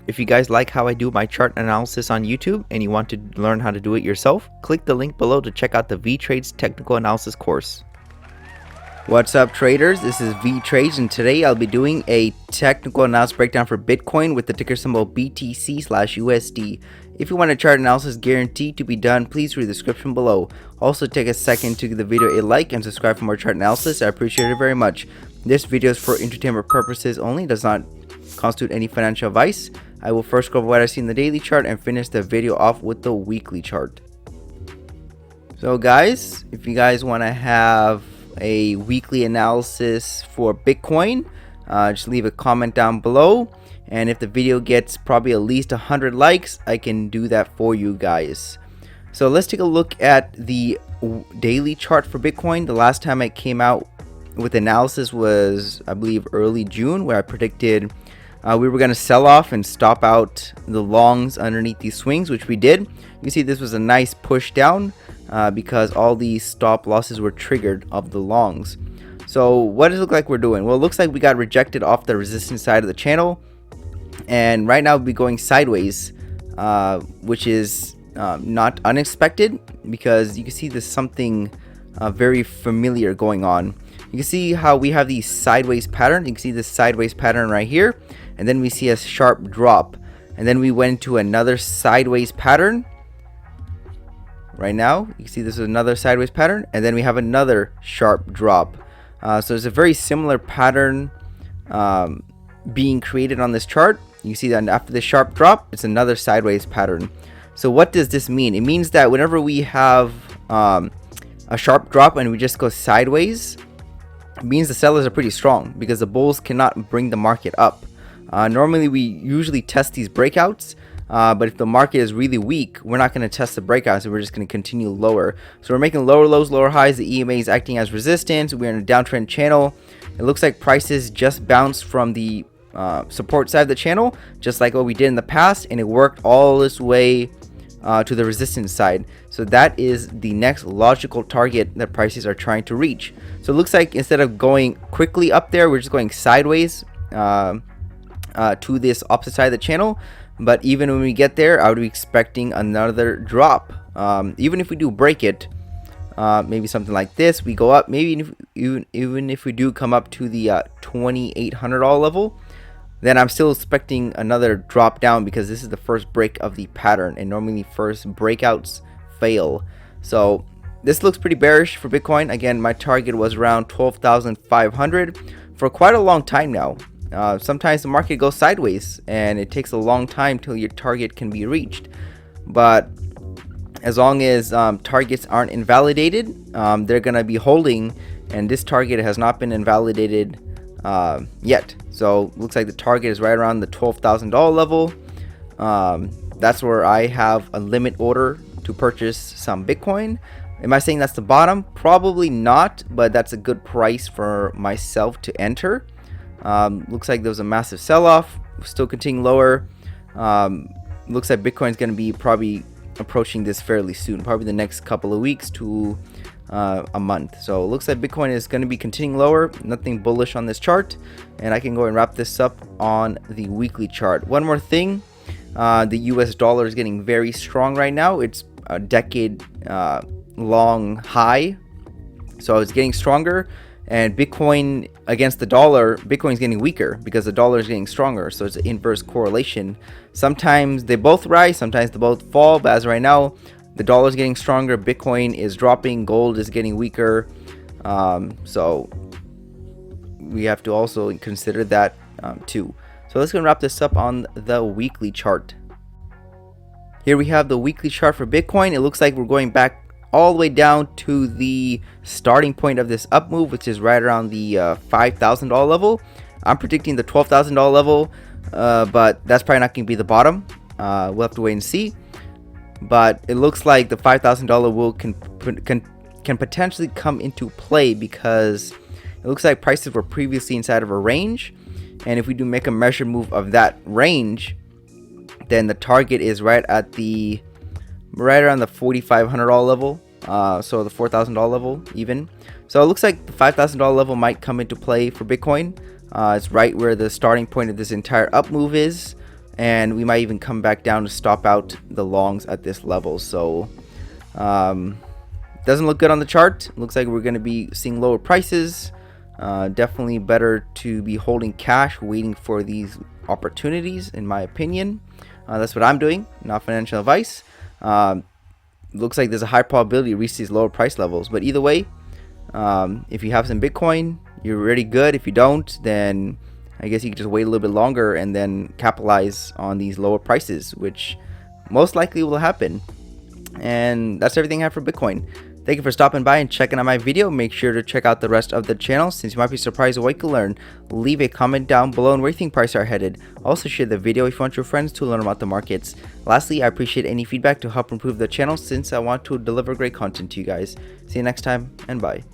If you guys like how I do my chart analysis on YouTube and you want to learn how to do it yourself, click the link below to check out the Vee Trades technical analysis course. What's up traders, this is Vee Trades and today I'll be doing a technical analysis breakdown for Bitcoin with the ticker symbol BTC/USD. If you want a chart analysis guaranteed to be done, please read the description below. Also take a second to give the video a like and subscribe for more chart analysis. I appreciate it very much. This video is for entertainment purposes only, does not constitute any financial advice. I will first go over what I see in the daily chart and finish the video off with the weekly chart. So guys, if you guys want to have a weekly analysis for Bitcoin, just leave a comment down below, and if the video gets probably at least 100 likes, I can do that for you guys. So let's take a look at the daily chart for Bitcoin. The last time I came out with analysis was, I believe, early June, where I predicted we were going to sell off and stop out the longs underneath these swings, which we did. You can see this was a nice push down because all these stop losses were triggered of the longs. So what does it look like we're doing? Well, it looks like we got rejected off the resistance side of the channel, and right now we'll be going sideways, which is not unexpected because you can see there's something very familiar going on. You can see how we have the sideways pattern. You can see this sideways pattern right here, and then we see a sharp drop, and then we went to another sideways pattern. Right now you can see this is another sideways pattern, and then we have another sharp drop. So it's a very similar pattern being created on this chart. You can see that after the sharp drop, it's another sideways pattern. So what does this mean? It means that whenever we have a sharp drop and we just go sideways, it means the sellers are pretty strong because the bulls cannot bring the market up. Normally we usually test these breakouts, but if the market is really weak, we're not going to test the breakouts, and we're just going to continue lower. So we're making lower lows, lower highs. The EMA is acting as resistance. We're in a downtrend channel. It looks like prices just bounced from the support side of the channel, just like what we did in the past, and it worked all this way to the resistance side. So that is the next logical target that prices are trying to reach. So it looks like instead of going quickly up there, we're just going sideways to this opposite side of the channel. But even when we get there, I would be expecting another drop. Even if we do break it, maybe something like this, we go up. Maybe even if we do come up to the $2,800 level, then I'm still expecting another drop down because this is the first break of the pattern, and normally first breakouts fail. So this looks pretty bearish for Bitcoin. Again, my target was around 12,500 for quite a long time now. Sometimes the market goes sideways and it takes a long time till your target can be reached, but as long as targets aren't invalidated, they're gonna be holding, and this target has not been invalidated yet. So looks like the target is right around the $12,000 level. That's where I have a limit order to purchase some Bitcoin. Am I saying that's the bottom? Probably not, but that's a good price for myself to enter. Looks like there was a massive sell-off, still continuing lower. Looks like Bitcoin's going to be probably approaching this fairly soon, probably the next couple of weeks to a month. So it looks like Bitcoin is going to be continuing lower, nothing bullish on this chart, and I can go and wrap this up on the weekly chart. One more thing, the US dollar is getting very strong right now. It's a decade long high, so it's getting stronger. And Bitcoin against the dollar, Bitcoin is getting weaker because the dollar is getting stronger. So it's an inverse correlation. Sometimes they both rise, sometimes they both fall. But as right now, the dollar is getting stronger, Bitcoin is dropping, gold is getting weaker. So we have to also consider that too. So let's go and wrap this up on the weekly chart. Here we have the weekly chart for Bitcoin. It looks like we're going back all the way down to the starting point of this up move, which is right around the $5,000 level. I'm predicting the $12,000 level, but that's probably not going to be the bottom. We'll have to wait and see. But it looks like the $5,000 will can potentially come into play because it looks like prices were previously inside of a range, and if we do make a measured move of that range, then the target is right around the $4,500 level, so the $4,000 level even. So it looks like the $5,000 level might come into play for Bitcoin. It's right where the starting point of this entire up move is. and we might even come back down to stop out the longs at this level. So doesn't look good on the chart. Looks like we're going to be seeing lower prices. Definitely better to be holding cash, waiting for these opportunities, in my opinion. That's what I'm doing, not financial advice. Looks like there's a high probability to reach these lower price levels, but either way, if you have some Bitcoin, you're really good. If you don't, then I guess you can just wait a little bit longer and then capitalize on these lower prices, which most likely will happen. And that's everything I have for Bitcoin. Thank you for stopping by and checking out my video. Make sure to check out the rest of the channel, since you might be surprised at what you can learn. Leave a comment down below on where you think prices are headed. Also share the video if you want your friends to learn about the markets. Lastly, I appreciate any feedback to help improve the channel, since I want to deliver great content to you guys. See you next time, and bye.